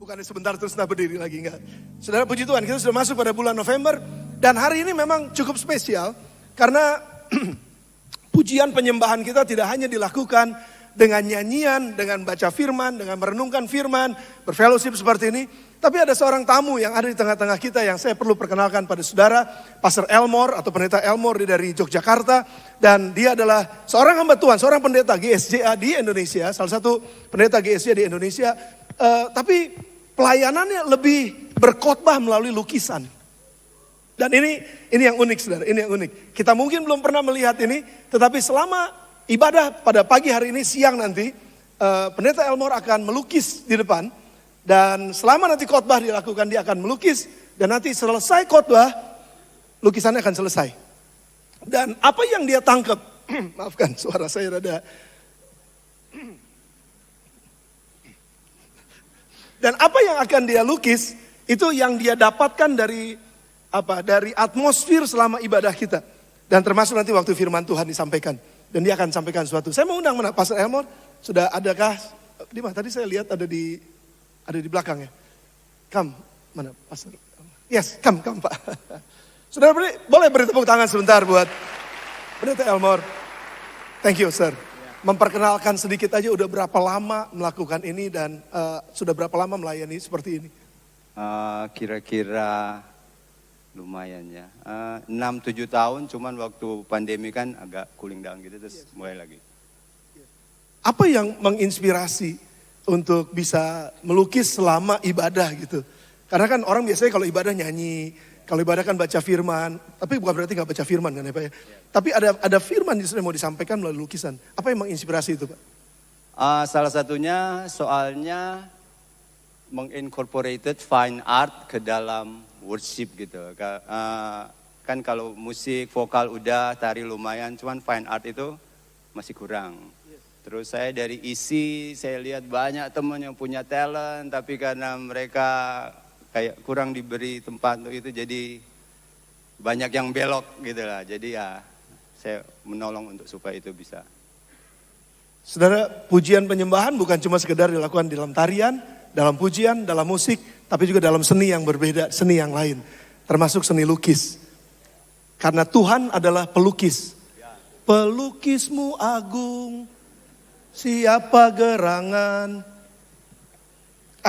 Bukannya sebentar terus berdiri lagi, enggak. Saudara, puji Tuhan, kita sudah masuk pada bulan November. Dan hari ini memang cukup spesial. Karena pujian penyembahan kita tidak hanya dilakukan dengan nyanyian, dengan baca firman, dengan merenungkan firman, berfellowship seperti ini. Tapi ada seorang tamu yang ada di tengah-tengah kita yang saya perlu perkenalkan pada saudara. Pastor Elmore atau pendeta Elmore dari Yogyakarta. Dan dia adalah seorang hamba Tuhan, seorang pendeta GSJA di Indonesia. Salah satu pendeta GSJA di Indonesia. Tapi pelayanannya lebih berkhotbah melalui lukisan. Dan ini yang unik, saudara, ini yang unik. Kita mungkin belum pernah melihat ini, tetapi selama ibadah pada pagi hari ini, siang nanti, pendeta Elmore akan melukis di depan. Dan selama nanti khotbah dilakukan, dia akan melukis. Dan nanti selesai khotbah, lukisannya akan selesai. Dan apa yang dia tangkap, maafkan suara saya rada. Dan apa yang akan dia lukis, itu yang dia dapatkan dari atmosfer selama ibadah kita. Dan termasuk nanti waktu firman Tuhan disampaikan. Dan dia akan sampaikan sesuatu. Saya mau undang mana Pastor Elmore, sudah adakah, di mana? Tadi saya lihat ada di belakang ya. Come, mana Pastor? Yes, come Pak. Saudara boleh beri tepuk tangan sebentar buat Pendeta Elmore. Thank you, sir. Memperkenalkan sedikit aja udah berapa lama melakukan ini dan sudah berapa lama melayani seperti ini? Kira-kira lumayan ya, 6-7 tahun, cuman waktu pandemi kan agak cooling down gitu, terus mulai lagi. Apa yang menginspirasi untuk bisa melukis selama ibadah gitu? Karena kan orang biasanya kalau ibadah nyanyi, kalau ibadah kan baca firman, tapi bukan berarti gak baca firman kan ya Pak ya. Tapi ada firman justru yang mau disampaikan melalui lukisan. Apa yang menginspirasi itu Pak? Salah satunya soalnya mengincorporated fine art ke dalam worship gitu. Kan kalau musik, vokal udah, tari lumayan, cuman fine art itu masih kurang. Terus saya dari isi, saya lihat banyak teman yang punya talent, tapi karena mereka kayak kurang diberi tempat untuk itu, jadi banyak yang belok gitu lah. Jadi ya saya menolong untuk supaya itu bisa. Saudara, pujian penyembahan bukan cuma sekedar dilakukan dalam tarian, dalam pujian, dalam musik, tapi juga dalam seni yang berbeda, seni yang lain. Termasuk seni lukis. Karena Tuhan adalah pelukis. Pelukismu agung, siapa gerangan.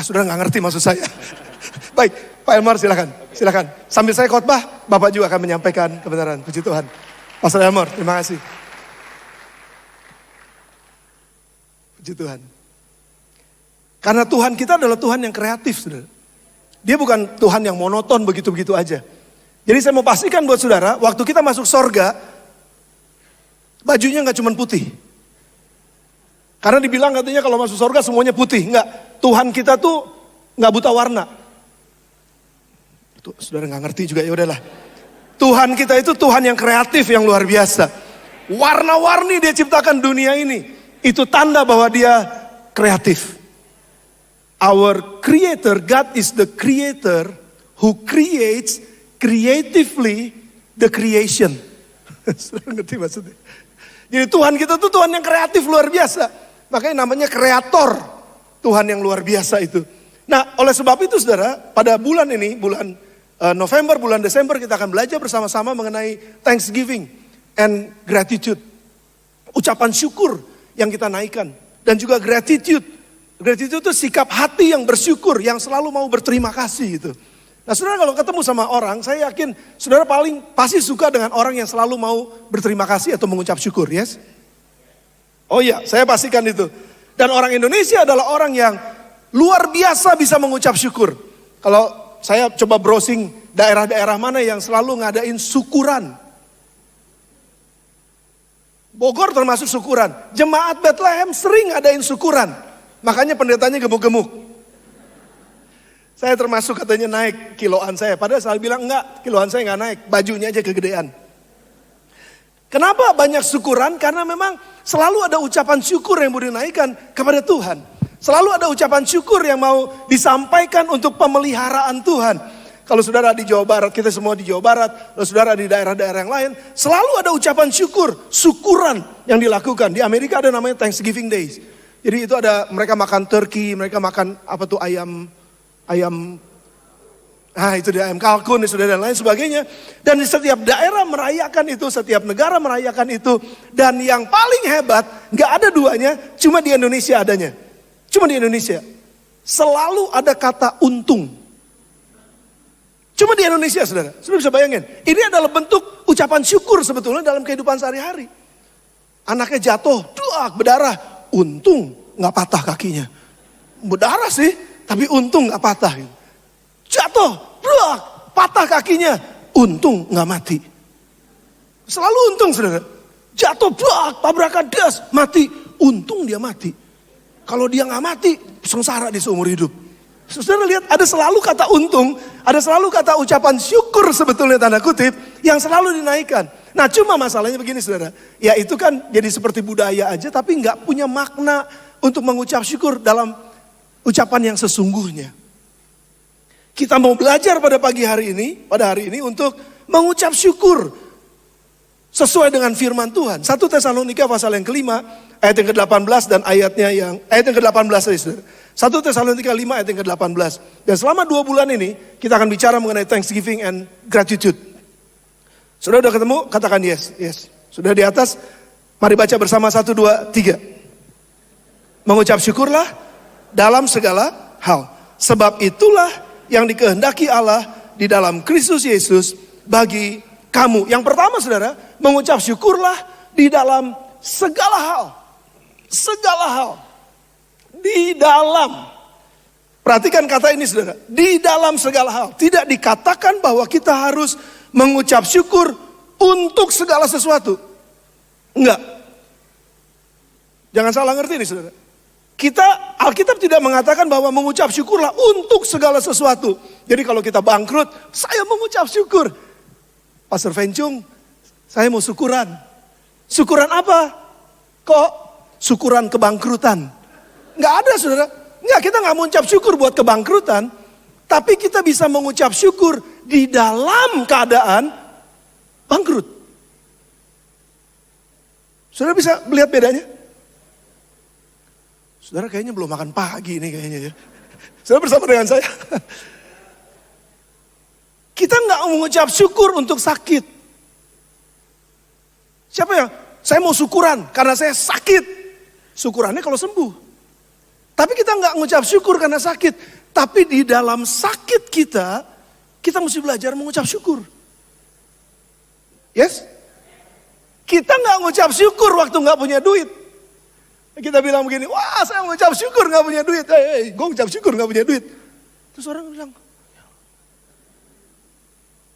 Saudara gak ngerti maksud saya. Baik, Pak Elmore silakan. Sambil saya khotbah, Bapak juga akan menyampaikan kebenaran. Puji Tuhan. Pastor Elmore, terima kasih. Puji Tuhan. Karena Tuhan kita adalah Tuhan yang kreatif, saudara. Dia bukan Tuhan yang monoton begitu-begitu aja. Jadi saya mau pastikan buat saudara, waktu kita masuk sorga, bajunya gak cuma putih. Karena dibilang katanya kalau masuk sorga semuanya putih. Enggak, Tuhan kita tuh gak buta warna. Tuh, saudara gak ngerti juga, ya udahlah. Tuhan kita itu Tuhan yang kreatif, yang luar biasa. Warna-warni dia ciptakan dunia ini. Itu tanda bahwa dia kreatif. Our creator, God is the creator who creates creatively the creation. Saudara ngerti maksudnya? Jadi Tuhan kita tuh Tuhan yang kreatif luar biasa. Makanya namanya kreator. Tuhan yang luar biasa itu. Nah, oleh sebab itu saudara, pada bulan ini, bulan November, bulan Desember kita akan belajar bersama-sama mengenai Thanksgiving and gratitude. Ucapan syukur yang kita naikkan. Dan juga gratitude. Gratitude itu sikap hati yang bersyukur, yang selalu mau berterima kasih gitu. Nah saudara kalau ketemu sama orang, saya yakin saudara pasti suka dengan orang yang selalu mau berterima kasih atau mengucap syukur, yes? Oh iya, saya pastikan itu. Dan orang Indonesia adalah orang yang luar biasa bisa mengucap syukur. Kalau saya coba browsing daerah-daerah mana yang selalu ngadain syukuran. Bogor termasuk syukuran. Jemaat Bethlehem sering ngadain syukuran. Makanya pendetanya gemuk-gemuk. Saya termasuk katanya naik kiloan saya. Padahal saya bilang enggak, kiloan saya enggak naik. Bajunya aja kegedean. Kenapa banyak syukuran? Karena memang selalu ada ucapan syukur yang mau dinaikkan kepada Tuhan. Selalu ada ucapan syukur yang mau disampaikan untuk pemeliharaan Tuhan. Kalau saudara di Jawa Barat, kita semua di Jawa Barat, kalau saudara di daerah-daerah yang lain, selalu ada ucapan syukur, syukuran yang dilakukan. Di Amerika ada namanya Thanksgiving Days. Jadi itu ada mereka makan turkey, mereka makan ayam ayam, itu dia ayam kalkun, saudara, dan lain sebagainya. Dan di setiap daerah merayakan itu, setiap negara merayakan itu. Dan yang paling hebat, gak ada duanya, cuma di Indonesia adanya. Cuma di Indonesia. Selalu ada kata untung. Cuma di Indonesia, saudara. Saudara bisa bayangin. Ini adalah bentuk ucapan syukur sebetulnya dalam kehidupan sehari-hari. Anaknya jatuh, berdarah. Untung gak patah kakinya. Berdarah sih, tapi untung gak patah. Jatuh, patah kakinya. Untung gak mati. Selalu untung, saudara. Jatuh, tabrakan das, mati. Untung dia mati. Kalau dia gak mati, sengsara di seumur hidup. Saudara lihat, ada selalu kata untung, ada selalu kata ucapan syukur sebetulnya tanda kutip, yang selalu dinaikkan. Nah cuma masalahnya begini saudara, ya itu kan jadi seperti budaya aja, tapi gak punya makna untuk mengucap syukur dalam ucapan yang sesungguhnya. Kita mau belajar pada hari ini untuk mengucap syukur sesuai dengan firman Tuhan. 1 Tesalonika pasal yang kelima, ayat yang ke-18 dan ayat yang ke-18 tadi saudara. 1 Tesalonika 5 ayat yang ke-18. Dan selama 2 bulan ini kita akan bicara mengenai thanksgiving and gratitude. Sudah ketemu? Katakan yes. Sudah di atas? Mari baca bersama 1, 2, 3. Mengucap syukurlah dalam segala hal. Sebab itulah yang dikehendaki Allah di dalam Kristus Yesus bagi kamu. Yang pertama saudara, mengucap syukurlah di dalam segala hal. Segala hal. Di dalam. Perhatikan kata ini saudara. Di dalam segala hal. Tidak dikatakan bahwa kita harus mengucap syukur untuk segala sesuatu. Enggak. Jangan salah ngerti nih saudara. Alkitab tidak mengatakan bahwa mengucap syukurlah untuk segala sesuatu. Jadi kalau kita bangkrut, saya mengucap syukur. Pastor Fencung, saya mau syukuran. Syukuran apa? Kok syukuran kebangkrutan? Nggak ada saudara. Nggak, kita nggak mengucap syukur buat kebangkrutan. Tapi kita bisa mengucap syukur di dalam keadaan bangkrut. Saudara bisa melihat bedanya? Saudara kayaknya belum makan pagi nih kayaknya ya. Saudara bersama dengan saya. Kita nggak mengucap syukur untuk sakit. Siapa yang? Saya mau syukuran karena saya sakit. Syukurannya kalau sembuh. Tapi kita nggak mengucap syukur karena sakit. Tapi di dalam sakit kita mesti belajar mengucap syukur. Yes? Kita nggak mengucap syukur waktu nggak punya duit. Kita bilang begini, wah saya mengucap syukur nggak punya duit. Gue mengucap syukur nggak punya duit. Terus orang bilang,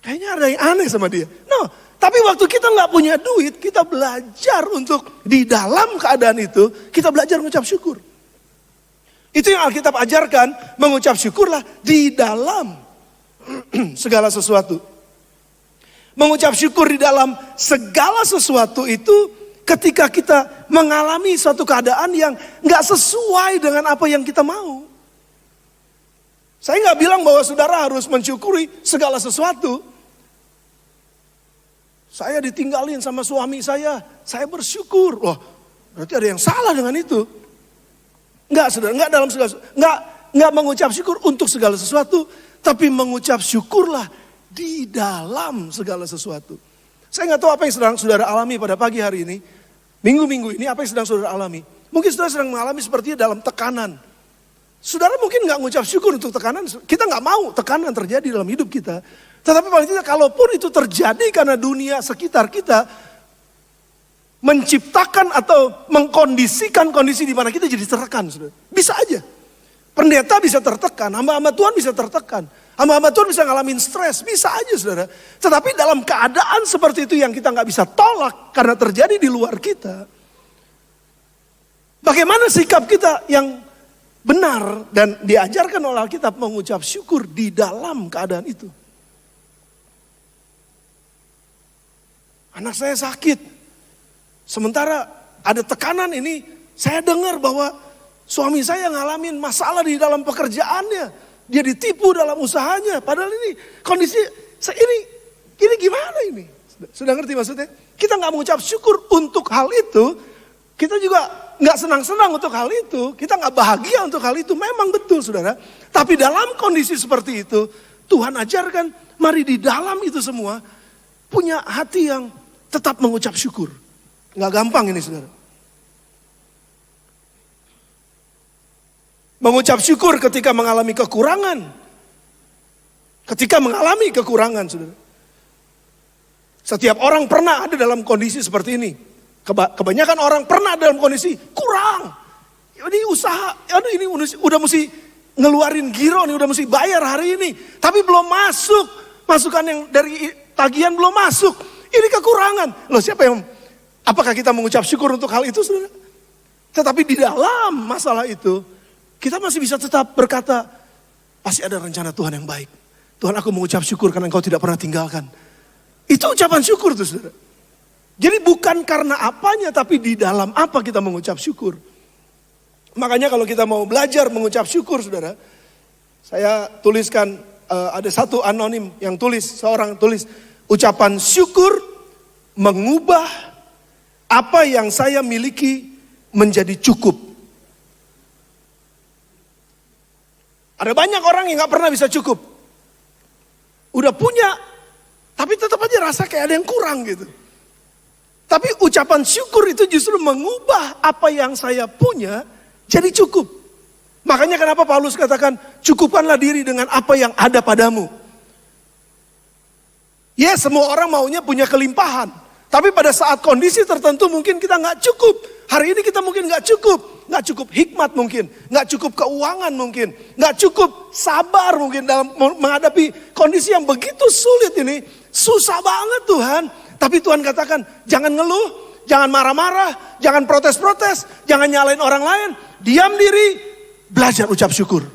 kayaknya ada yang aneh sama dia. No, tapi waktu kita nggak punya duit, kita belajar untuk di dalam keadaan itu, kita belajar mengucap syukur. Itu yang Alkitab ajarkan, mengucap syukurlah di dalam segala sesuatu. Mengucap syukur di dalam segala sesuatu itu ketika kita mengalami suatu keadaan yang gak sesuai dengan apa yang kita mau. Saya gak bilang bahwa saudara harus mensyukuri segala sesuatu. Saya ditinggalin sama suami saya bersyukur. Wah, berarti ada yang salah dengan itu. Enggak saudara, enggak dalam segala sesuatu. Enggak mengucap syukur untuk segala sesuatu. Tapi mengucap syukurlah di dalam segala sesuatu. Saya enggak tahu apa yang sedang saudara alami pada pagi hari ini. Minggu-minggu ini apa yang sedang saudara alami. Mungkin saudara sedang mengalami sepertinya dalam tekanan. Saudara mungkin enggak mengucap syukur untuk tekanan. Kita enggak mau tekanan terjadi dalam hidup kita. Tetapi paling tidak kalaupun itu terjadi karena dunia sekitar kita menciptakan atau mengkondisikan kondisi di mana kita jadi tertekan. Saudara. Bisa aja. Pendeta bisa tertekan, hamba-hamba Tuhan bisa tertekan. Hamba-hamba Tuhan bisa ngalamin stres, bisa aja saudara. Tetapi dalam keadaan seperti itu yang kita nggak bisa tolak karena terjadi di luar kita. Bagaimana sikap kita yang benar dan diajarkan oleh Alkitab mengucap syukur di dalam keadaan itu. Anak saya sakit. Sementara ada tekanan ini, saya dengar bahwa suami saya ngalamin masalah di dalam pekerjaannya. Dia ditipu dalam usahanya. Padahal ini kondisi, ini gimana ini? Sudah ngerti maksudnya? Kita nggak mengucap syukur untuk hal itu. Kita juga nggak senang-senang untuk hal itu. Kita nggak bahagia untuk hal itu. Memang betul saudara. Tapi dalam kondisi seperti itu, Tuhan ajarkan, mari di dalam itu semua, punya hati yang tetap mengucap syukur. Nggak gampang ini saudara. Mengucap syukur ketika mengalami kekurangan. Ketika mengalami kekurangan saudara. Setiap orang pernah ada dalam kondisi seperti ini. Kebanyakan orang pernah dalam kondisi kurang. Ini usaha, aduh ini udah mesti ngeluarin giro nih, udah mesti bayar hari ini. Tapi belum masuk, masukan yang dari tagihan belum masuk. Ini kekurangan. Loh siapa yang, apakah kita mengucap syukur untuk hal itu saudara? Tetapi di dalam masalah itu, kita masih bisa tetap berkata, pasti ada rencana Tuhan yang baik. Tuhan aku mengucap syukur karena Engkau tidak pernah tinggalkan. Itu ucapan syukur tuh saudara. Jadi bukan karena apanya, tapi di dalam apa kita mengucap syukur. Makanya kalau kita mau belajar mengucap syukur saudara. Saya tuliskan, ada satu anonim yang tulis, seorang tulis. Ucapan syukur mengubah apa yang saya miliki menjadi cukup. Ada banyak orang yang gak pernah bisa cukup. Udah punya, tapi tetap aja rasa kayak ada yang kurang gitu. Tapi ucapan syukur itu justru mengubah apa yang saya punya jadi cukup. Makanya kenapa Paulus katakan, cukupkanlah diri dengan apa yang ada padamu. Ya semua orang maunya punya kelimpahan. Tapi pada saat kondisi tertentu mungkin kita gak cukup. Hari ini kita mungkin gak cukup. Gak cukup hikmat mungkin. Gak cukup keuangan mungkin. Gak cukup sabar mungkin dalam menghadapi kondisi yang begitu sulit ini. Susah banget Tuhan. Tapi Tuhan katakan, jangan ngeluh, jangan marah-marah, jangan protes-protes, jangan nyalain orang lain. Diam diri, belajar ucap syukur.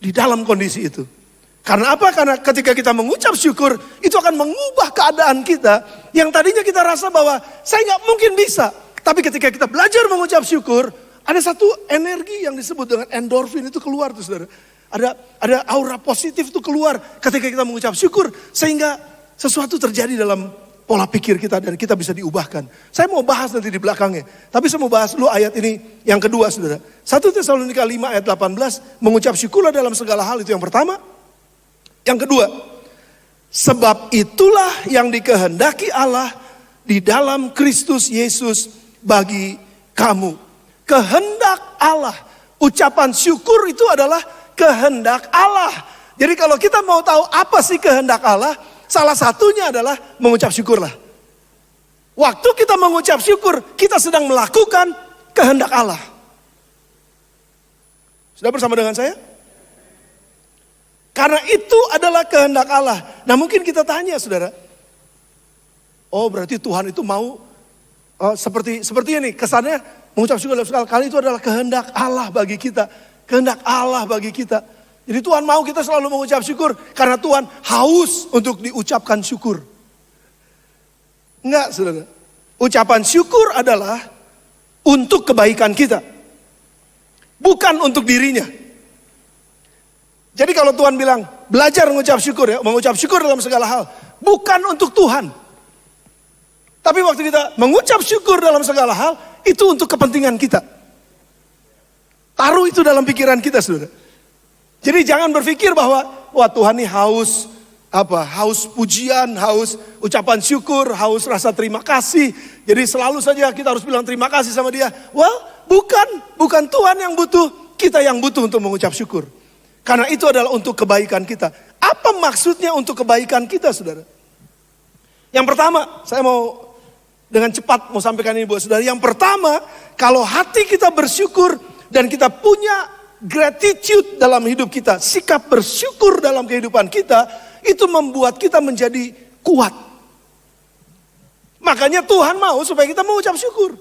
Di dalam kondisi itu. Karena apa? Karena ketika kita mengucap syukur, itu akan mengubah keadaan kita. Yang tadinya kita rasa bahwa saya gak mungkin bisa. Tapi ketika kita belajar mengucap syukur, ada satu energi yang disebut dengan endorfin itu keluar tuh saudara. Ada aura positif itu keluar ketika kita mengucap syukur. Sehingga sesuatu terjadi dalam pola pikir kita dan kita bisa diubahkan. Saya mau bahas nanti di belakangnya. Tapi saya mau bahas dulu ayat ini yang kedua saudara. 1 Tesalonika 5 ayat 18. Mengucap syukurlah dalam segala hal, itu yang pertama. Yang kedua. Sebab itulah yang dikehendaki Allah di dalam Kristus Yesus bagi kamu. Kehendak Allah. Ucapan syukur itu adalah kehendak Allah. Jadi kalau kita mau tahu apa sih kehendak Allah, salah satunya adalah mengucap syukurlah. Waktu kita mengucap syukur, kita sedang melakukan kehendak Allah. Sudah bersama dengan saya? Karena itu adalah kehendak Allah. Nah mungkin kita tanya saudara. Oh berarti Tuhan itu mau seperti ini. Kesannya mengucap syukur dalam segala kali itu adalah kehendak Allah bagi kita. Kehendak Allah bagi kita. Jadi Tuhan mau kita selalu mengucap syukur. Karena Tuhan haus untuk diucapkan syukur. Enggak saudara. Ucapan syukur adalah untuk kebaikan kita. Bukan untuk dirinya. Jadi kalau Tuhan bilang belajar mengucap syukur ya. Mengucap syukur dalam segala hal. Bukan untuk Tuhan. Tapi waktu kita mengucap syukur dalam segala hal. Itu untuk kepentingan kita. Taruh itu dalam pikiran kita saudara. Jadi jangan berpikir bahwa wah Tuhan ini haus pujian, haus ucapan syukur, haus rasa terima kasih. Jadi selalu saja kita harus bilang terima kasih sama dia. Well, bukan Tuhan yang butuh, kita yang butuh untuk mengucap syukur. Karena itu adalah untuk kebaikan kita. Apa maksudnya untuk kebaikan kita saudara? Yang pertama, saya mau dengan cepat mau sampaikan ini buat saudara. Yang pertama, kalau hati kita bersyukur dan kita punya gratitude dalam hidup kita, sikap bersyukur dalam kehidupan kita, itu membuat kita menjadi kuat. Makanya Tuhan mau supaya kita mengucap syukur.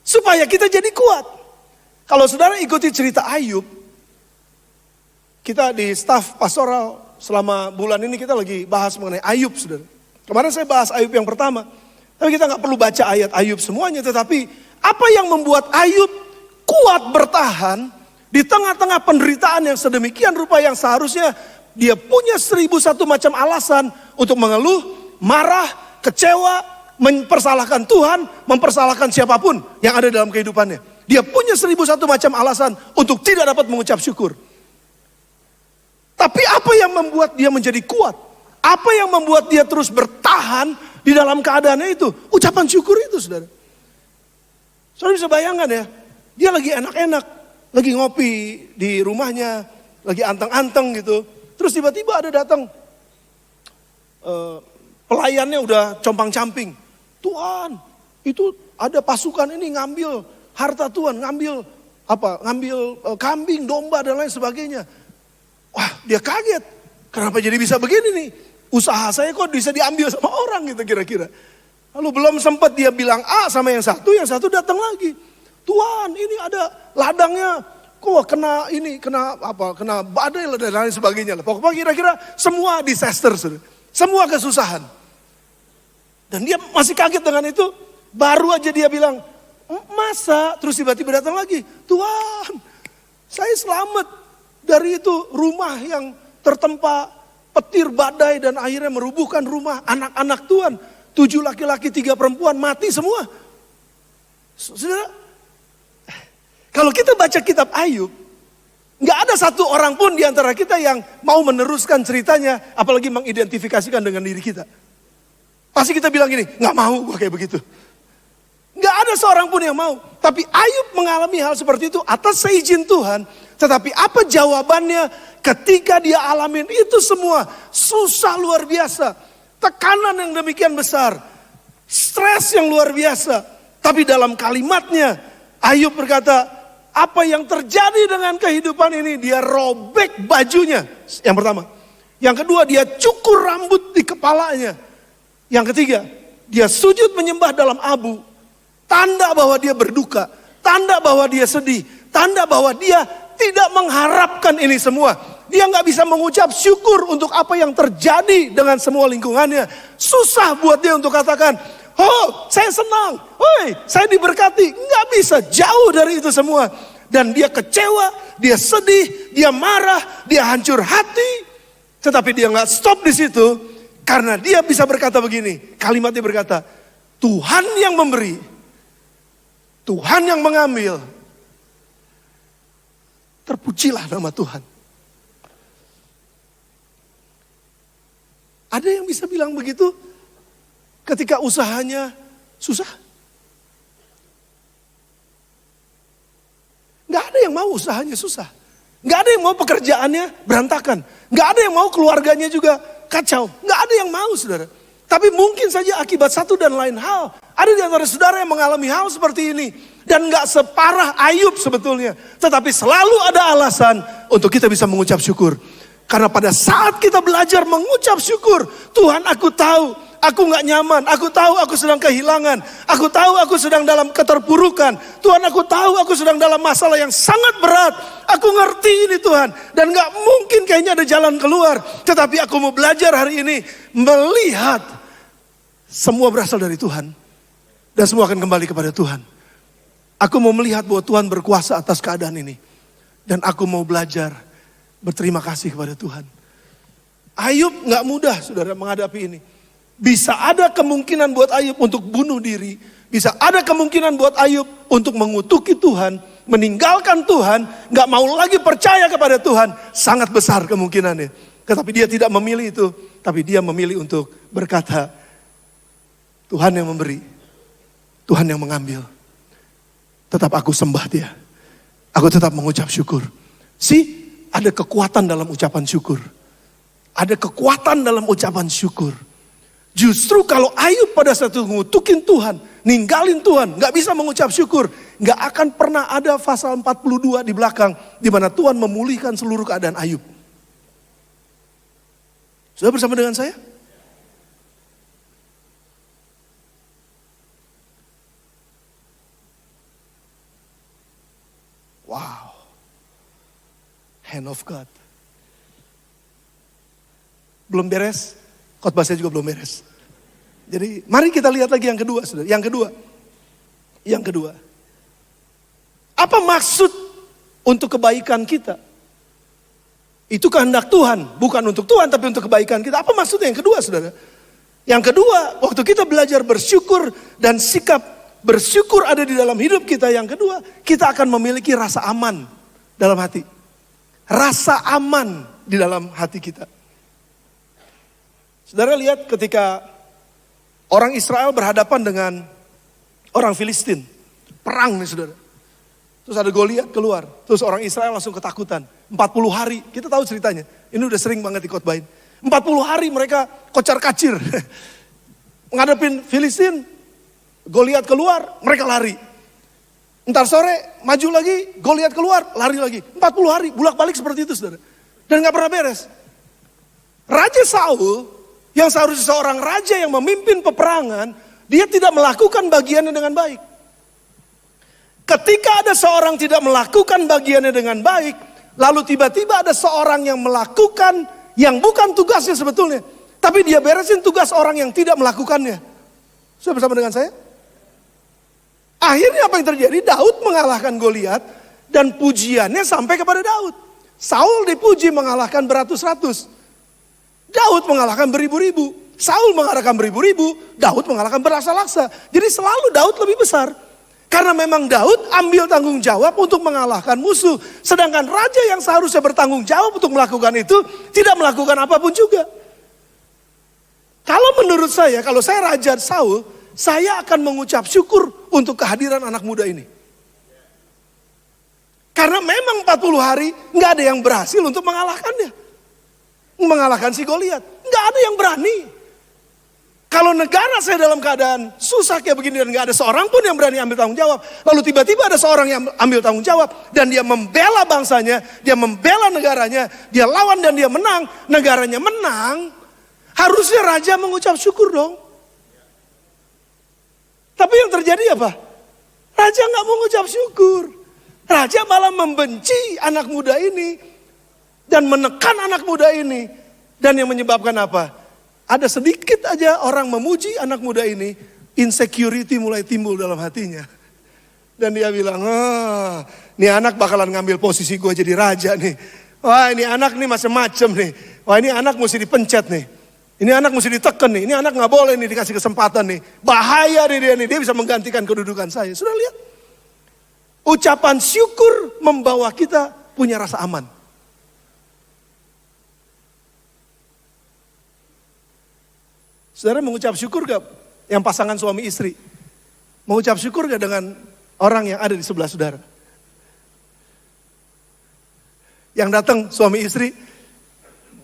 Supaya kita jadi kuat. Kalau saudara ikuti cerita Ayub, kita di staf pastoral selama bulan ini kita lagi bahas mengenai Ayub saudara. Kemarin saya bahas Ayub yang pertama. Tapi kita gak perlu baca ayat Ayub semuanya. Tetapi apa yang membuat Ayub kuat bertahan di tengah-tengah penderitaan yang sedemikian rupa yang seharusnya dia punya 1001 macam alasan untuk mengeluh, marah, kecewa, mempersalahkan Tuhan, mempersalahkan siapapun yang ada dalam kehidupannya. Dia punya 1001 macam alasan untuk tidak dapat mengucap syukur. Tapi apa yang membuat dia menjadi kuat? Apa yang membuat dia terus bertahan di dalam keadaannya itu? Ucapan syukur itu, saudara. Saudara bisa bayangkan ya, dia lagi enak-enak, lagi ngopi di rumahnya, lagi anteng-anteng gitu. Terus tiba-tiba ada datang pelayannya udah compang-camping. Tuhan, itu ada pasukan ini ngambil harta Tuhan, ngambil kambing, domba dan lain sebagainya. Wah, dia kaget. Kenapa jadi bisa begini nih? Usaha saya kok bisa diambil sama orang gitu kira-kira. Lalu belum sempat dia bilang A sama yang satu datang lagi. Tuhan, ini ada ladangnya kok kena badai dan lain sebagainya. Pokoknya kira-kira semua disaster, semua kesusahan. Dan dia masih kaget dengan itu. Baru aja dia bilang, masa? Terus tiba-tiba datang lagi. Tuhan, saya selamat dari itu rumah yang tertempa petir badai dan akhirnya merubuhkan rumah anak-anak Tuhan. 7 laki-laki 3 perempuan mati semua. Saudara, kalau kita baca kitab Ayub, nggak ada satu orang pun di antara kita yang mau meneruskan ceritanya, apalagi mengidentifikasikan dengan diri kita. Pasti kita bilang gini, nggak mau gue kayak begitu. Nggak ada seorang pun yang mau. Tapi Ayub mengalami hal seperti itu atas seizin Tuhan. Tetapi apa jawabannya ketika dia alamin itu semua? Susah luar biasa. Tekanan yang demikian besar. Stres yang luar biasa. Tapi dalam kalimatnya Ayub berkata, apa yang terjadi dengan kehidupan ini? Dia robek bajunya. Yang pertama. Yang kedua, dia cukur rambut di kepalanya. Yang ketiga, dia sujud menyembah dalam abu. Tanda bahwa dia berduka. Tanda bahwa dia sedih. Tanda bahwa dia tidak mengharapkan ini semua. Dia nggak bisa mengucap syukur untuk apa yang terjadi dengan semua lingkungannya. Susah buat dia untuk katakan, oh saya senang, woi saya diberkati. Nggak bisa, jauh dari itu semua. Dan dia kecewa, dia sedih, dia marah, dia hancur hati. Tetapi dia nggak stop di situ. Karena dia bisa berkata begini, kalimatnya berkata, Tuhan yang memberi, Tuhan yang mengambil. Terpujilah nama Tuhan. Ada yang bisa bilang begitu ketika usahanya susah? Gak ada yang mau usahanya susah. Gak ada yang mau pekerjaannya berantakan. Gak ada yang mau keluarganya juga kacau. Gak ada yang mau, saudara. Tapi mungkin saja akibat satu dan lain hal. Ada di antara saudara yang mengalami hal seperti ini. Dan gak separah Ayub sebetulnya. Tetapi selalu ada alasan untuk kita bisa mengucap syukur. Karena pada saat kita belajar mengucap syukur, Tuhan aku tahu aku gak nyaman. Aku tahu aku sedang kehilangan. Aku tahu aku sedang dalam keterpurukan. Tuhan aku tahu aku sedang dalam masalah yang sangat berat. Aku ngerti ini Tuhan. Dan gak mungkin kayaknya ada jalan keluar. Tetapi aku mau belajar hari ini melihat semua berasal dari Tuhan. Dan semua akan kembali kepada Tuhan. Aku mau melihat bahwa Tuhan berkuasa atas keadaan ini. Dan aku mau belajar berterima kasih kepada Tuhan. Ayub gak mudah saudara menghadapi ini. Bisa ada kemungkinan buat Ayub untuk bunuh diri. Bisa ada kemungkinan buat Ayub untuk mengutuki Tuhan. Meninggalkan Tuhan. Gak mau lagi percaya kepada Tuhan. Sangat besar kemungkinannya. Tetapi dia tidak memilih itu. Tapi dia memilih untuk berkata, Tuhan yang memberi. Tuhan yang mengambil. Tetap aku sembah dia. Aku tetap mengucap syukur. Ada kekuatan dalam ucapan syukur. Ada kekuatan dalam ucapan syukur. Justru kalau Ayub pada saat itu ngutukin Tuhan, ninggalin Tuhan, gak bisa mengucap syukur, gak akan pernah ada pasal 42 di belakang, di mana Tuhan memulihkan seluruh keadaan Ayub. Sudah bersama dengan saya? Wow. Hand of God. Belum beres, khotbah saya juga belum beres. Jadi mari kita lihat lagi yang kedua, saudara. Yang kedua. Apa maksud untuk kebaikan kita? Itu kehendak Tuhan, bukan untuk Tuhan tapi untuk kebaikan kita. Apa maksudnya yang kedua, saudara? Yang kedua, waktu kita belajar bersyukur dan sikap bersyukur ada di dalam hidup kita. Yang kedua, kita akan memiliki rasa aman dalam hati. Rasa aman di dalam hati kita. Saudara lihat ketika orang Israel berhadapan dengan orang Filistin. Perang nih saudara. Terus ada Goliat keluar. Terus orang Israel langsung ketakutan. 40 hari, kita tahu ceritanya. Ini udah sering banget dikotbahin. 40 hari mereka kocar kacir. Ngadepin Filistin. Goliat keluar, mereka lari. Ntar sore, maju lagi, Goliat keluar, lari lagi. 40 hari, bulak-balik seperti itu saudara. Dan gak pernah beres. Raja Saul, yang seharusnya seorang raja yang memimpin peperangan, dia tidak melakukan bagiannya dengan baik. Ketika ada seorang tidak melakukan bagiannya dengan baik, lalu tiba-tiba ada seorang yang melakukan yang bukan tugasnya sebetulnya. Tapi dia beresin tugas orang yang tidak melakukannya. Sudah bersama dengan saya? Akhirnya apa yang terjadi? Daud mengalahkan Goliat dan pujiannya sampai kepada Daud. Saul dipuji mengalahkan beratus-ratus. Daud mengalahkan beribu-ribu. Saul mengalahkan beribu-ribu. Daud mengalahkan berlaksa-laksa. Jadi selalu Daud lebih besar. Karena memang Daud ambil tanggung jawab untuk mengalahkan musuh. Sedangkan raja yang seharusnya bertanggung jawab untuk melakukan itu tidak melakukan apapun juga. Kalau menurut saya, kalau saya Raja Saul, saya akan mengucap syukur untuk kehadiran anak muda ini. Karena memang 40 hari nggak ada yang berhasil untuk mengalahkannya. Mengalahkan si Goliat. Nggak ada yang berani. Kalau negara saya dalam keadaan susah kayak begini dan nggak ada seorang pun yang berani ambil tanggung jawab. Lalu tiba-tiba ada seorang yang ambil tanggung jawab. Dan dia membela bangsanya, dia membela negaranya. Dia lawan dan dia menang. Negaranya menang. Harusnya raja mengucap syukur dong. Tapi yang terjadi apa? Raja nggak mengucap syukur. Raja malah membenci anak muda ini. Dan menekan anak muda ini. Dan yang menyebabkan apa? Ada sedikit aja orang memuji anak muda ini, insecurity mulai timbul dalam hatinya. Dan dia bilang, ini anak bakalan ngambil posisi gue jadi raja nih. Wah ini anak nih macem-macem nih. Wah ini anak mesti dipencet nih. Ini anak mesti ditekan nih. Ini anak gak boleh nih dikasih kesempatan nih. Bahaya nih dia nih, dia bisa menggantikan kedudukan saya. Sudah lihat? Ucapan syukur membawa kita punya rasa aman. Saudara mengucap syukur gak yang pasangan suami istri? Mengucap syukur gak dengan orang yang ada di sebelah saudara? Yang datang suami istri,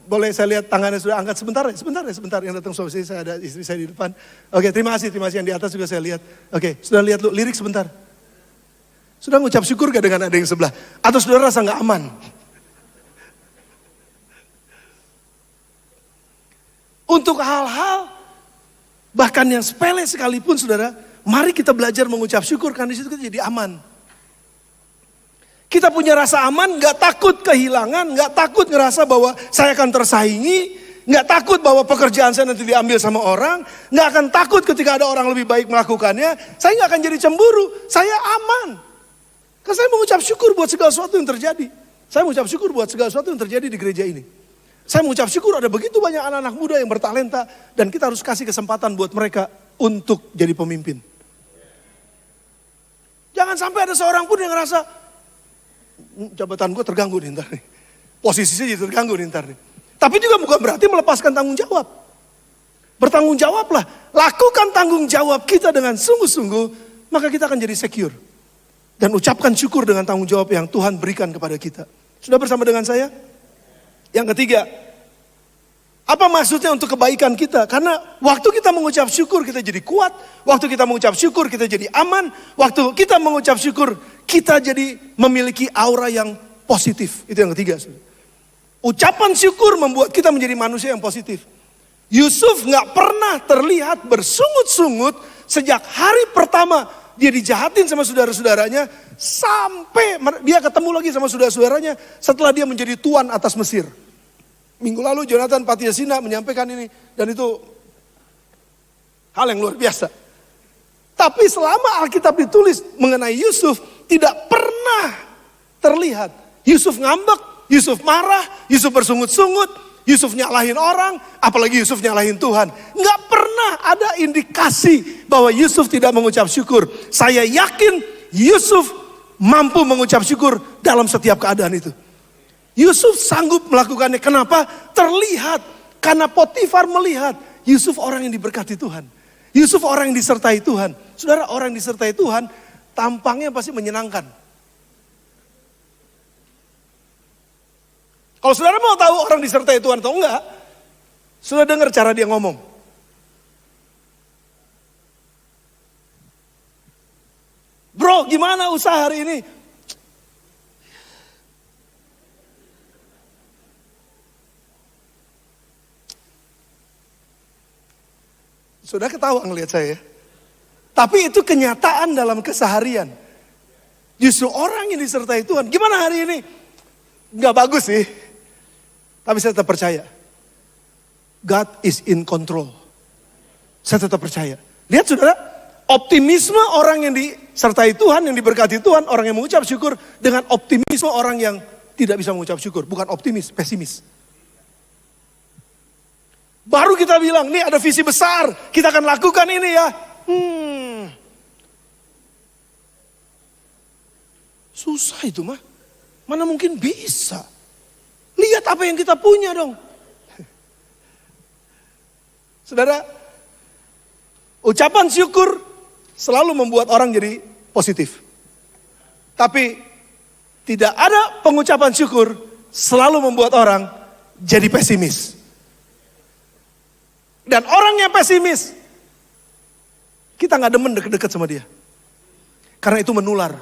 boleh saya lihat tangannya sudah angkat sebentar yang datang suami istri, saya ada istri saya di depan. Oke, terima kasih yang di atas juga saya lihat. Oke, sudah lihat lu lirik sebentar. Sudah mengucap syukur gak dengan ada yang sebelah? Atau saudara rasa gak aman? Untuk hal-hal bahkan yang sepele sekalipun saudara, mari kita belajar mengucap syukur karena di situ kita jadi aman. Kita punya rasa aman, gak takut kehilangan, gak takut ngerasa bahwa saya akan tersaingi, gak takut bahwa pekerjaan saya nanti diambil sama orang, gak akan takut ketika ada orang lebih baik melakukannya, saya gak akan jadi cemburu, saya aman. Karena saya mengucap syukur buat segala sesuatu yang terjadi. Saya mengucap syukur buat segala sesuatu yang terjadi di gereja ini. Saya mengucap syukur ada begitu banyak anak-anak muda yang bertalenta dan kita harus kasih kesempatan buat mereka untuk jadi pemimpin. Jangan sampai ada seorang pun yang ngerasa jabatan gue terganggu nih ntar nih. Posisinya jadi terganggu nih ntar nih. Tapi juga bukan berarti melepaskan tanggung jawab. Bertanggung jawablah. Lakukan tanggung jawab kita dengan sungguh-sungguh, maka kita akan jadi secure. Dan ucapkan syukur dengan tanggung jawab yang Tuhan berikan kepada kita. Sudah bersama dengan saya? Yang ketiga, apa maksudnya untuk kebaikan kita? Karena waktu kita mengucap syukur kita jadi kuat. Waktu kita mengucap syukur kita jadi aman. Waktu kita mengucap syukur kita jadi memiliki aura yang positif. Itu yang ketiga. Ucapan syukur membuat kita menjadi manusia yang positif. Yusuf gak pernah terlihat bersungut-sungut sejak hari pertama dia dijahatin sama saudara-saudaranya. Sampai dia ketemu lagi sama saudara-saudaranya setelah dia menjadi tuan atas Mesir. Minggu lalu Jonathan Patiasina menyampaikan ini. Dan itu hal yang luar biasa. Tapi selama Alkitab ditulis mengenai Yusuf, tidak pernah terlihat Yusuf ngambek, Yusuf marah, Yusuf bersungut-sungut. Yusuf nyalahin orang, apalagi Yusuf nyalahin Tuhan. Nggak pernah ada indikasi bahwa Yusuf tidak mengucap syukur. Saya yakin Yusuf mampu mengucap syukur dalam setiap keadaan itu. Yusuf sanggup melakukannya. Kenapa? Terlihat. Karena Potifar melihat Yusuf orang yang diberkati Tuhan. Yusuf orang yang disertai Tuhan. Saudara, orang yang disertai Tuhan tampangnya pasti menyenangkan. Kalau saudara mau tahu orang disertai Tuhan atau enggak, sudah dengar cara dia ngomong. Bro, gimana usaha hari ini? Sudah ketawa ngelihat saya. Tapi itu kenyataan dalam keseharian. Justru orang yang disertai Tuhan. Gimana hari ini? Nggak bagus sih. Tapi saya tetap percaya. God is in control. Saya tetap percaya. Lihat saudara, optimisme orang yang disertai Tuhan, yang diberkati Tuhan, orang yang mengucap syukur, dengan optimisme orang yang tidak bisa mengucap syukur. Bukan optimis, pesimis. Baru kita bilang, nih ada visi besar, kita akan lakukan ini ya. Susah itu mah. Mana mungkin bisa. Lihat apa yang kita punya dong. Saudara, ucapan syukur selalu membuat orang jadi positif. Tapi tidak ada pengucapan syukur selalu membuat orang jadi pesimis. Dan orang yang pesimis, kita gak demen deket-deket sama dia. Karena itu menular.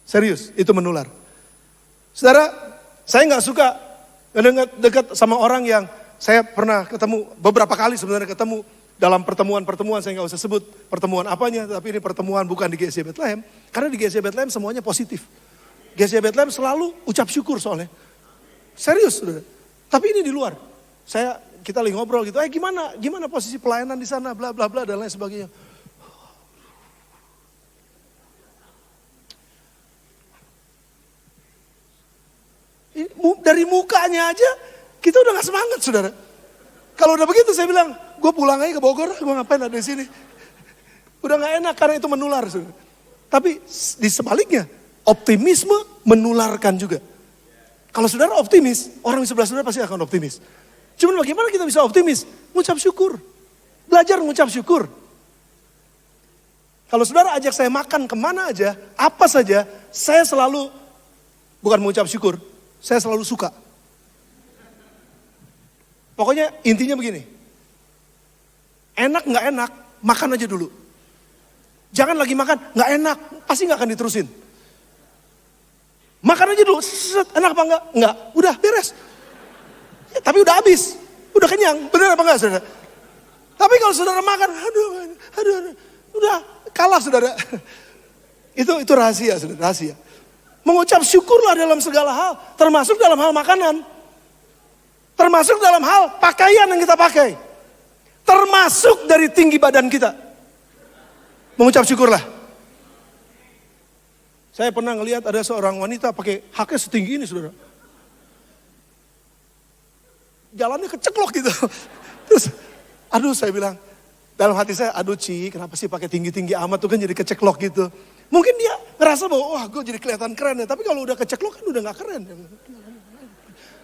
Serius, itu menular. Saudara, saya gak suka dekat sama orang yang saya pernah ketemu, beberapa kali sebenarnya ketemu dalam pertemuan-pertemuan, saya gak usah sebut pertemuan apanya, tapi ini pertemuan bukan di GSC Bethlehem. Karena di GSC Bethlehem semuanya positif. GSC Bethlehem selalu ucap syukur soalnya. Serius, saudara. Tapi ini di luar. Kita lagi ngobrol gitu, gimana posisi pelayanan di sana, bla bla bla dan lain sebagainya. Dari mukanya aja kita udah gak semangat, saudara. Kalau udah begitu saya bilang, gue pulang aja ke Bogor, gue ngapain ada di sini. Udah gak enak karena itu menular, saudara. Tapi di sebaliknya, optimisme menularkan juga. Kalau saudara optimis, orang di sebelah saudara pasti akan optimis. Cuman bagaimana kita bisa optimis? Mengucap syukur. Belajar mengucap syukur. Kalau saudara ajak saya makan kemana aja, apa saja, saya selalu, bukan mengucap syukur, saya selalu suka. Pokoknya intinya begini. Enak gak enak, makan aja dulu. Jangan lagi makan, gak enak, pasti gak akan diterusin. Makan aja dulu, enak apa enggak? Enggak, udah beres. Ya, tapi udah habis, udah kenyang, benar apa enggak saudara? Tapi kalau saudara makan, aduh, udah kalah saudara. Itu rahasia, saudara, rahasia. Mengucap syukurlah dalam segala hal, termasuk dalam hal makanan. Termasuk dalam hal pakaian yang kita pakai. Termasuk dari tinggi badan kita. Mengucap syukurlah. Saya pernah ngelihat ada seorang wanita pakai haknya setinggi ini saudara. Jalannya keceklok gitu. Terus, aduh saya bilang, dalam hati saya, aduh Ci, kenapa sih pakai tinggi-tinggi amat tuh kan jadi keceklok gitu. Mungkin dia ngerasa bahwa, wah gue jadi kelihatan keren ya. Tapi kalau udah keceklok kan udah gak keren.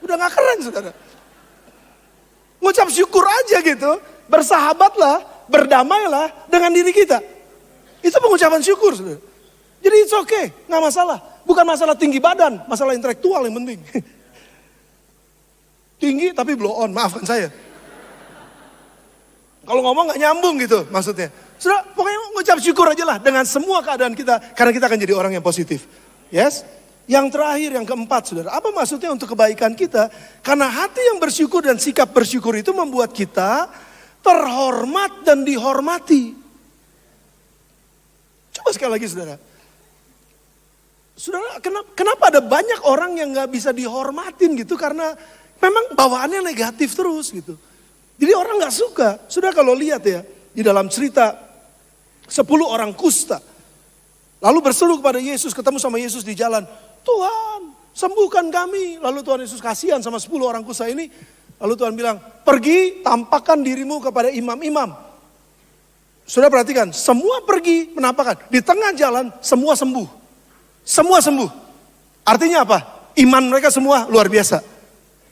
Udah gak keren saudara. Ngucap syukur aja gitu. Bersahabatlah, berdamailah dengan diri kita. Itu pengucapan syukur saudara. Jadi it's okay, gak masalah. Bukan masalah tinggi badan, masalah intelektual yang penting. Tinggi tapi blow on, maafkan saya. Kalau ngomong gak nyambung gitu maksudnya. Sudah, pokoknya ngucap syukur aja lah dengan semua keadaan kita. Karena kita akan jadi orang yang positif. Yes? Yang terakhir, yang keempat saudara. Apa maksudnya untuk kebaikan kita? Karena hati yang bersyukur dan sikap bersyukur itu membuat kita terhormat dan dihormati. Coba sekali lagi saudara. Saudara, kenapa ada banyak orang yang gak bisa dihormatin gitu? Karena memang bawaannya negatif terus gitu. Jadi orang gak suka. Sudah kalau lihat ya, di dalam cerita 10 orang kusta. Lalu berseru kepada Yesus, ketemu sama Yesus di jalan. Tuhan, sembuhkan kami. Lalu Tuhan Yesus kasihan sama 10 orang kusa ini. Lalu Tuhan bilang, pergi tampakkan dirimu kepada imam-imam. Sudah perhatikan, semua pergi menampakkan. Di tengah jalan semua sembuh. Semua sembuh. Artinya apa? Iman mereka semua luar biasa.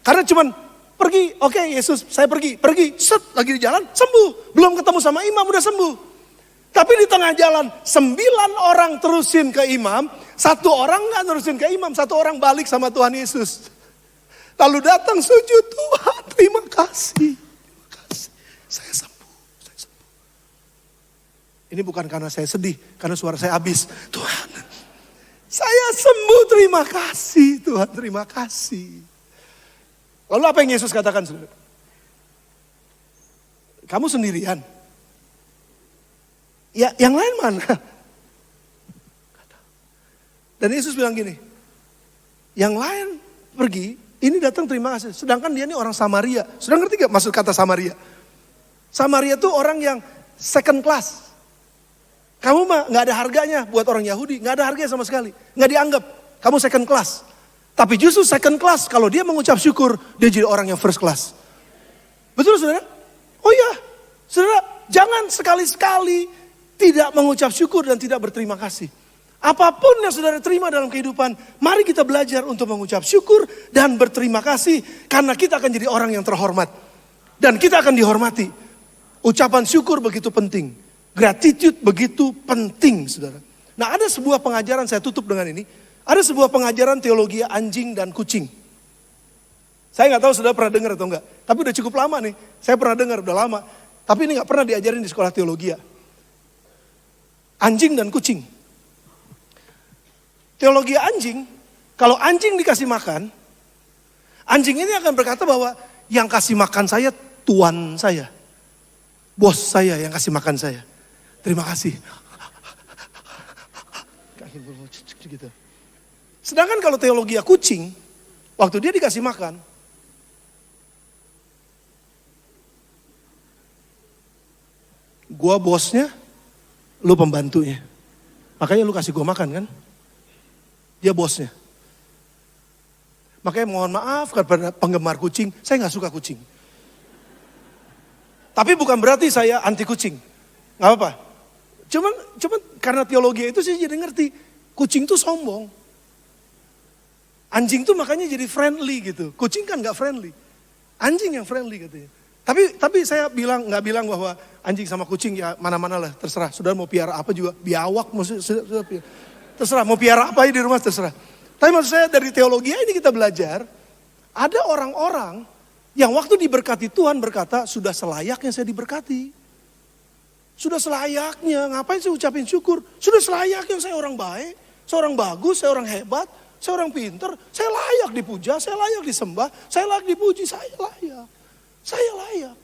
Karena cuman pergi, oke Yesus saya pergi, set lagi di jalan sembuh. Belum ketemu sama imam udah sembuh. Tapi di tengah jalan 9 orang terusin ke imam, 1 orang gak terusin ke imam, 1 orang balik sama Tuhan Yesus. Lalu datang sujud, Tuhan terima kasih. Terima kasih. Saya sembuh. Ini bukan karena saya sedih, karena suara saya habis. Tuhan, saya sembuh, terima kasih. Tuhan terima kasih. Lalu apa yang Yesus katakan? Kamu sendirian? Ya, yang lain mana? Dan Yesus bilang gini, yang lain pergi, ini datang terima kasih. Sedangkan dia ini orang Samaria. Sudah ngerti gak maksud kata Samaria? Samaria itu orang yang second class. Kamu mah gak ada harganya buat orang Yahudi. Gak ada harganya sama sekali. Gak dianggap. Kamu second class. Tapi justru second class, kalau dia mengucap syukur, dia jadi orang yang first class. Betul saudara? Oh iya, saudara, jangan sekali-sekali tidak mengucap syukur dan tidak berterima kasih. Apapun yang saudara terima dalam kehidupan, mari kita belajar untuk mengucap syukur dan berterima kasih. Karena kita akan jadi orang yang terhormat. Dan kita akan dihormati. Ucapan syukur begitu penting. Gratitude begitu penting, saudara. Nah, ada sebuah pengajaran, saya tutup dengan ini. Ada sebuah pengajaran teologi anjing dan kucing. Saya gak tahu saudara pernah dengar atau enggak. Tapi udah cukup lama nih. Saya pernah dengar, udah lama. Tapi ini gak pernah diajarin di sekolah teologi. Anjing dan kucing. Teologi anjing, kalau anjing dikasih makan, anjing ini akan berkata bahwa yang kasih makan saya tuan saya. Bos saya yang kasih makan saya. Terima kasih. Gitu. Sedangkan kalau teologi kucing, waktu dia dikasih makan, gua bosnya, lu pembantunya. Makanya lu kasih gua makan kan? Dia bosnya. Makanya mohon maaf kepada penggemar kucing, saya gak suka kucing. Tapi bukan berarti saya anti kucing. Gak apa-apa. Cuman karena teologi itu saya jadi ngerti. Kucing tuh sombong. Anjing tuh makanya jadi friendly gitu. Kucing kan gak friendly. Anjing yang friendly katanya. Tapi saya nggak bilang bahwa anjing sama kucing ya mana-mana lah, terserah. Saudara mau piara apa juga, biawak terserah. Mau piara apa aja di rumah terserah. Tapi maksud saya dari teologi ini kita belajar, ada orang-orang yang waktu diberkati Tuhan berkata, sudah selayaknya saya diberkati. Sudah selayaknya, ngapain saya ucapin syukur? Sudah selayaknya saya orang baik, saya orang bagus, saya orang hebat, saya orang pinter, saya layak dipuja, saya layak disembah, saya layak dipuji, saya layak. Saya layak.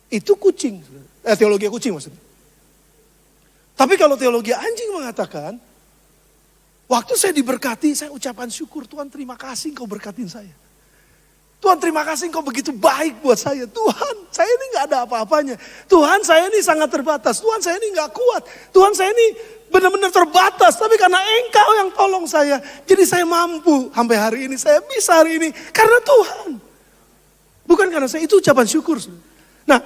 Itu kucing. Teologi kucing maksudnya. Tapi kalau teologi anjing mengatakan, waktu saya diberkati, saya ucapan syukur. Tuhan terima kasih engkau berkatin saya. Tuhan terima kasih engkau begitu baik buat saya. Tuhan saya ini gak ada apa-apanya. Tuhan saya ini sangat terbatas. Tuhan saya ini gak kuat. Tuhan saya ini benar-benar terbatas. Tapi karena engkau yang tolong saya. Jadi saya mampu sampai hari ini. Saya bisa hari ini. Karena Tuhan. Bukan karena saya, itu ucapan syukur. Nah,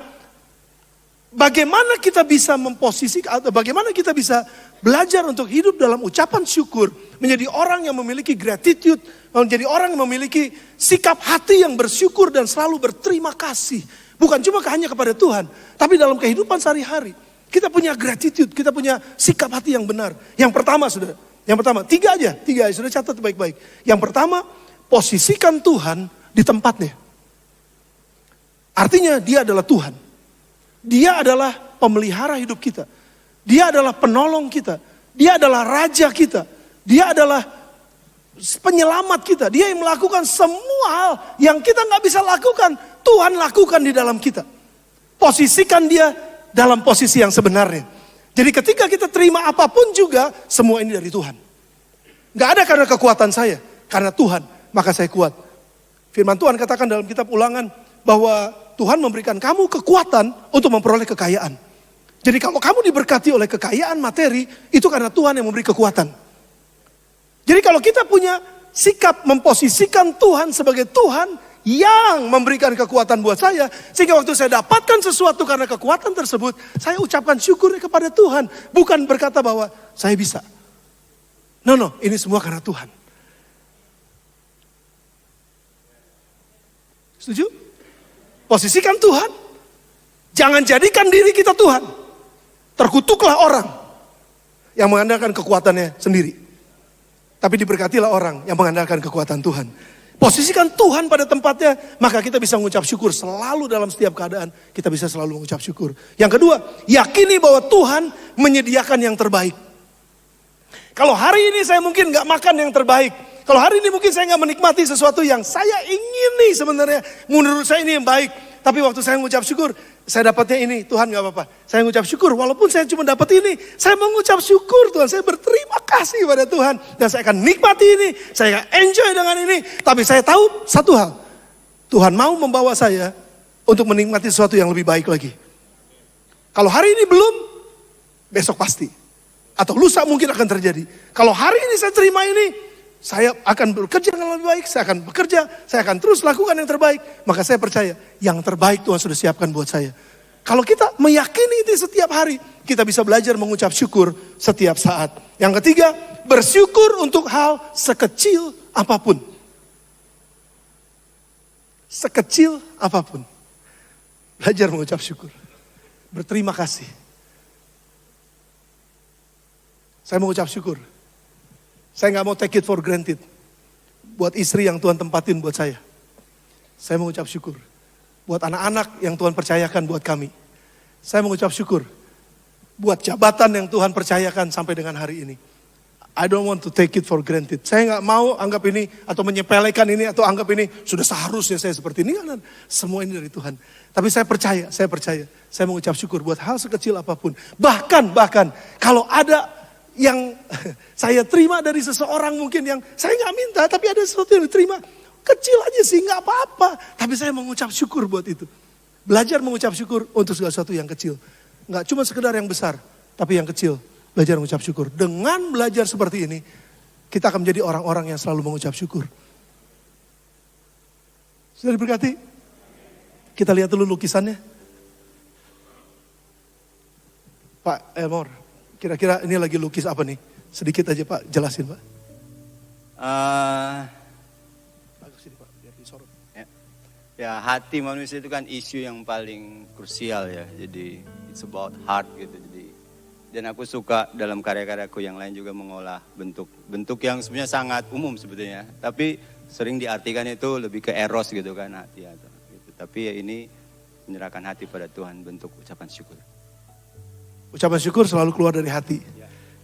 bagaimana kita bisa memposisikan, atau bagaimana kita bisa belajar untuk hidup dalam ucapan syukur. Menjadi orang yang memiliki gratitude, menjadi orang yang memiliki sikap hati yang bersyukur dan selalu berterima kasih. Bukan cuma hanya kepada Tuhan, tapi dalam kehidupan sehari-hari. Kita punya gratitude, kita punya sikap hati yang benar. Yang pertama saudara, tiga aja, sudah catat baik-baik. Yang pertama, posisikan Tuhan di tempatnya. Artinya dia adalah Tuhan. Dia adalah pemelihara hidup kita. Dia adalah penolong kita. Dia adalah raja kita. Dia adalah penyelamat kita. Dia yang melakukan semua hal yang kita gak bisa lakukan. Tuhan lakukan di dalam kita. Posisikan dia dalam posisi yang sebenarnya. Jadi ketika kita terima apapun juga, semua ini dari Tuhan. Gak ada karena kekuatan saya. Karena Tuhan, maka saya kuat. Firman Tuhan katakan dalam kitab Ulangan bahwa Tuhan memberikan kamu kekuatan untuk memperoleh kekayaan. Jadi kalau kamu diberkati oleh kekayaan materi, itu karena Tuhan yang memberi kekuatan. Jadi kalau kita punya sikap memposisikan Tuhan sebagai Tuhan yang memberikan kekuatan buat saya. Sehingga waktu saya dapatkan sesuatu karena kekuatan tersebut, saya ucapkan syukur kepada Tuhan. Bukan berkata bahwa saya bisa. No, ini semua karena Tuhan. Setuju? Posisikan Tuhan. Jangan jadikan diri kita Tuhan. Terkutuklah orang yang mengandalkan kekuatannya sendiri. Tapi diberkatilah orang yang mengandalkan kekuatan Tuhan. Posisikan Tuhan pada tempatnya, maka kita bisa mengucap syukur selalu dalam setiap keadaan. Kita bisa selalu mengucap syukur. Yang kedua, yakini bahwa Tuhan menyediakan yang terbaik. Kalau hari ini saya mungkin gak makan yang terbaik. Kalau hari ini mungkin saya gak menikmati sesuatu yang saya ingini sebenarnya. Menurut saya ini yang baik. Tapi waktu saya mengucap syukur, saya dapatnya ini, Tuhan gak apa-apa. Saya mengucap syukur, walaupun saya cuma dapat ini, saya mengucap syukur Tuhan. Saya berterima kasih kepada Tuhan. Dan saya akan nikmati ini, saya akan enjoy dengan ini. Tapi saya tahu satu hal, Tuhan mau membawa saya untuk menikmati sesuatu yang lebih baik lagi. Kalau hari ini belum, besok pasti. Atau lusa mungkin akan terjadi. Kalau hari ini saya terima ini, saya akan bekerja dengan lebih baik, saya akan bekerja, saya akan terus lakukan yang terbaik. Maka saya percaya, yang terbaik Tuhan sudah siapkan buat saya. Kalau kita meyakini itu setiap hari, kita bisa belajar mengucap syukur setiap saat. Yang ketiga, bersyukur untuk hal sekecil apapun. Sekecil apapun. Belajar mengucap syukur. Berterima kasih. Saya mengucap syukur. Saya gak mau take it for granted. Buat istri yang Tuhan tempatin buat saya. Saya mengucap syukur. Buat anak-anak yang Tuhan percayakan buat kami. Saya mengucap syukur. Buat jabatan yang Tuhan percayakan sampai dengan hari ini. I don't want to take it for granted. Saya gak mau anggap ini atau menyepelekan ini atau anggap ini sudah seharusnya saya seperti ini. Semua ini dari Tuhan. Tapi saya percaya. Saya mengucap syukur buat hal sekecil apapun. Bahkan kalau ada yang saya terima dari seseorang mungkin yang saya gak minta, tapi ada sesuatu yang diterima. Kecil aja sih, gak apa-apa. Tapi saya mengucap syukur buat itu. Belajar mengucap syukur untuk segala sesuatu yang kecil. Gak cuma sekedar yang besar, tapi yang kecil. Belajar mengucap syukur. Dengan belajar seperti ini, kita akan menjadi orang-orang yang selalu mengucap syukur. Sudah diberkati? Kita lihat dulu lukisannya. Pak Elmore. Kira-kira ini lagi lukis apa nih? Sedikit aja Pak, jelasin Pak. Bagus ini Pak, biar disorot. Ya, hati manusia itu kan isu yang paling krusial ya. Jadi it's about heart gitu. Dan aku suka dalam karya-karyaku yang lain juga mengolah bentuk yang sebenarnya sangat umum sebetulnya. Tapi sering diartikan itu lebih ke eros gitu kan, hati atau gitu. Tapi ya ini menyerahkan hati pada Tuhan, bentuk ucapan syukur. Ucapan syukur selalu keluar dari hati.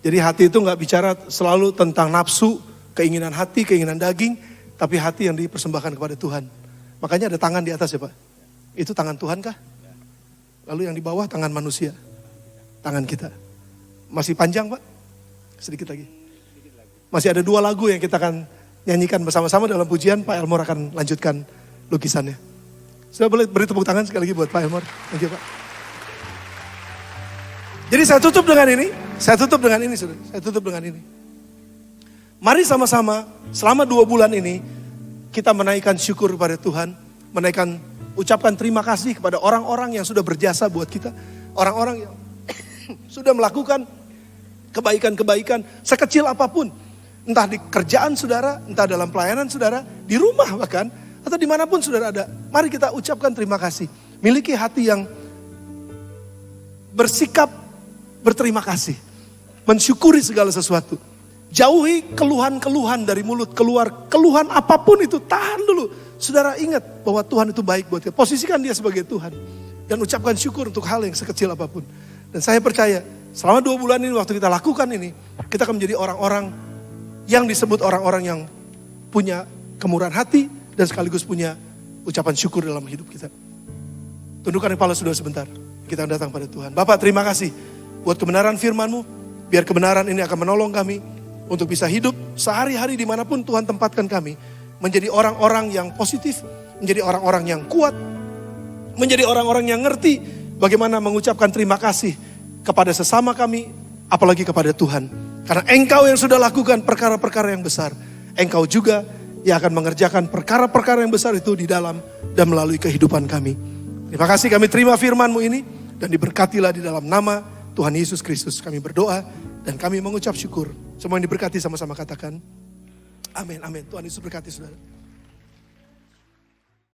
Jadi hati itu gak bicara selalu tentang nafsu, keinginan hati, keinginan daging. Tapi hati yang dipersembahkan kepada Tuhan. Makanya ada tangan di atas ya Pak. Itu tangan Tuhan kah? Lalu yang di bawah tangan manusia. Tangan kita. Masih panjang Pak? Sedikit lagi. Masih ada 2 lagu yang kita akan nyanyikan bersama-sama dalam pujian. Pak Elmore akan lanjutkan lukisannya. Saya boleh beri tepuk tangan sekali lagi buat Pak Elmore. Thank you Pak. Jadi saya tutup dengan ini. Saya tutup dengan ini. Mari sama-sama selama 2 bulan ini kita menaikkan syukur kepada Tuhan. Ucapkan terima kasih kepada orang-orang yang sudah berjasa buat kita. Orang-orang yang sudah melakukan kebaikan-kebaikan sekecil apapun. Entah di kerjaan saudara, entah dalam pelayanan saudara, di rumah bahkan, atau dimanapun saudara ada. Mari kita ucapkan terima kasih. Miliki hati yang bersikap berterima kasih. Mensyukuri segala sesuatu. Jauhi keluhan-keluhan dari mulut. Keluhan apapun itu, tahan dulu. Saudara ingat bahwa Tuhan itu baik buat kita. Posisikan dia sebagai Tuhan. Dan ucapkan syukur untuk hal yang sekecil apapun. Dan saya percaya, selama 2 bulan ini waktu kita lakukan ini, kita akan menjadi orang-orang yang disebut orang-orang yang punya kemurahan hati dan sekaligus punya ucapan syukur dalam hidup kita. Tundukkan kepala saudara sebentar. Kita datang pada Tuhan. Bapak, terima kasih buat kebenaran firman-Mu. Biar kebenaran ini akan menolong kami untuk bisa hidup sehari-hari dimanapun Tuhan tempatkan kami. Menjadi orang-orang yang positif, menjadi orang-orang yang kuat, menjadi orang-orang yang ngerti bagaimana mengucapkan terima kasih kepada sesama kami, apalagi kepada Tuhan. Karena Engkau yang sudah lakukan perkara-perkara yang besar. Engkau juga yang akan mengerjakan perkara-perkara yang besar itu di dalam dan melalui kehidupan kami. Terima kasih kami terima firman-Mu ini dan diberkatilah di dalam nama Tuhan Yesus Kristus. Kami berdoa dan kami mengucap syukur. Semua yang diberkati sama-sama katakan amin, amin. Tuhan Yesus berkati saudara.